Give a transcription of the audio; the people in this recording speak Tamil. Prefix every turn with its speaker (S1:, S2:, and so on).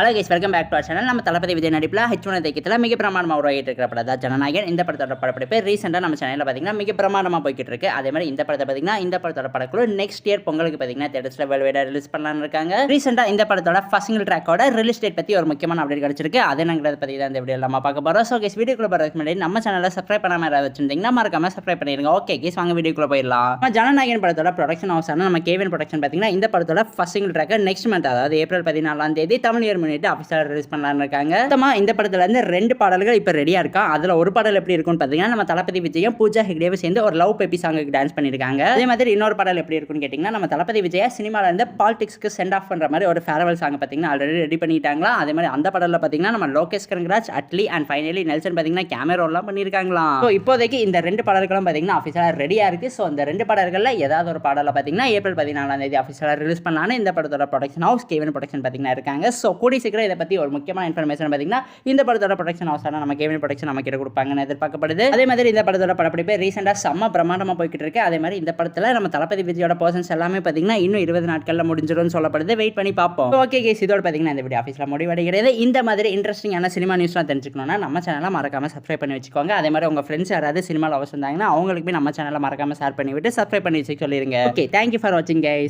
S1: Hello guys, welcome back to our channel. நம்ம தளபதி விஜய் நடிப்பில் H1 இயக்கத்தில் மிக பிரமாண்டமாக உருவாகிட்டு இருக்கிற படம் தான் ஜனநாயகன். இந்த படத்தோட படப்பிடிப்பு ரீசெண்டாக நம்ம சேனலில் பார்த்தீங்கன்னா மிக பிரமாண்டமாக போய்கிட்டு இருக்கு. அதே மாதிரி இந்த படத்தை பார்த்தீங்கன்னா இந்த படத்தோட படக்குழு நெக்ஸ்ட் இயர் பொங்கலுக்கு பார்த்தீங்கன்னா தேட்டர்ஸில் வேல்வேடாக ரிலீஸ் பண்ணலான்னு இருக்காங்க. ரீசெண்டாக இந்த படத்தோட ஃபர்ஸ்ட் சிங்கிள் ட்ராக்கோட ரிலீஸ் டேட் பற்றி ஒரு முக்கியமான அப்டேட் கிடைச்சிருக்கு. அதை நாங்கள் பற்றி தான் இந்த வீடியோ நம்ம பார்க்க போகிறோம். ஸோ கைஸ், வீடியோக்குள்ள போகிறதுக்கு முன்னாடி நம்ம சேனலில் சப்ஸ்கிரைப் பண்ணாமல் யாராவது வச்சிருந்தீங்கன்னா மறக்காம சப்ஸ்கிரைப் பண்ணிடுங்க. ஓகே கைஸ், வாங்க வீடியோக்குள்ள போயிடலாம். ஜனநாயகன் படத்தோட ப்ரொடக்ஷன் ஹவுஸான நம்ம கேவின் ப்ரொடக்ஷன் பார்த்தீங்கன்னா இந்த படத்தோட ஃபர்ஸ்ட் சிங்கிள் ட்ராக்கை நெக்ஸ்ட் மந்த், அதாவது ஏப்ரல் 14 தமிழ் இயர் முன்னிட்டு அஃபிஷியலாக ரிலீஸ் பண்ணலான்னு இருக்காங்க. இந்த படத்துல இருந்து 2 பாடல்கள் இப்ப ரெடியா இருக்கா. அதுல ஒரு பாடல் எப்படி இருக்கும்னு பாத்தீங்கன்னா நம்ம தளபதி விஜயும் பூஜா ஹெக்டேவும் சேர்ந்து ஒரு லவ் பேபி சாங்குக்கு டான்ஸ் பண்ணிருக்காங்க. அதே மாதிரி இன்னொரு பாடல் எப்படி இருக்கும்னு கேட்டீங்கன்னா நம்ம தளபதி விஜயா சினிமால இருந்து பாலிடிக்ஸ்க்கு சென்ட் ஆஃப் பண்ற மாதிரி ஒரு ஃபேர்வெல் சாங் பாத்தீங்கன்னா ஆல்ரெடி ரெடி பண்ணிட்டாங்களா. அதே மாதிரி அந்த பாடல்ல பாத்தீங்கன்னா நம்ம லோகேஷ் கனகராஜ், அட்லி அண்ட் ஃபைனலி நெல்சன் பாத்தீங்கன்னா கேமரா எல்லாம் பண்ணிருக்காங்களாம். ஸோ இப்போதைக்கு இந்த 2 பாடல்களும் பாத்தீங்கன்னா அஃபிஷியலா ரெடியா இருக்கு. ஸோ இந்த 2 பாடல்கள்ல ஏதாவது ஒரு பாடல பாத்தீங்கன்னா ஏப்ரல் 14 அஃபிஷியலா ரிலீஸ் பண்ணலான்னு இந்த படத்தோட ப்ரொடக்ஷன் ஹவுஸ் கேவின் ப்ரொடக்ஷன் பாத்தீங்கன்னா இருக்காங்க. ஸோ கூடி சீக்கிரம் இதை பத்தி ஒரு முக்கியமான இன்ஃபர்மேஷன் பாத்தீங்கன்னா இந்த படத்தோட ப்ரொடக்ஷன் ஹவுஸான நம்ம கேவின் ப்ரொடக்ஷன் நம்ம கிட்ட கொடுப்பாங்கன்னு எதிர்பார்க்கப்படுது. அதே மாதிரி இந்த படத்தோட படப்பிடிப்பு ரீசெண்டாக செம்ம பிரமாண்டமாக போய்கிட்டு இருக்கு. அதே மாதிரி இந்த படத்தில் நம்ம தளபதி விஜயோட பர்சன்ஸ் எல்லாமே பார்த்தீங்கன்னா இன்னும் 20 நாட்களில் முடிஞ்சிடும்னு சொல்லப்படுது. வெயிட் பண்ணி பார்ப்போம். ஓகே கேஸ், இதோட பார்த்தீங்கன்னா இந்த வீடியோ ஆஃபீஸில் முடிவடைகிறது. இந்த மாதிரி இன்ட்ரெஸ்டிங்கான சினிமா நியூஸ்லாம் தெரிஞ்சுக்கணும்னா நம்ம சேனலை மறக்காம சப்ஸ்கிரைப் பண்ணி வச்சுக்கோங்க. அதே மாதிரி உங்கள் ஃப்ரெண்ட்ஸ் யாராவது சினிமா லவர்ஸ் இருந்தாங்கன்னா அவங்களுக்கு நம்ம சேனலை மறக்காம ஷேர் பண்ணி விட்டு சப்ஸ்கிரைப் பண்ணி வச்சு சொல்லிருங்க. ஓகே, தேங்க்யூ ஃபார் வாட்சிங் கைஸ்.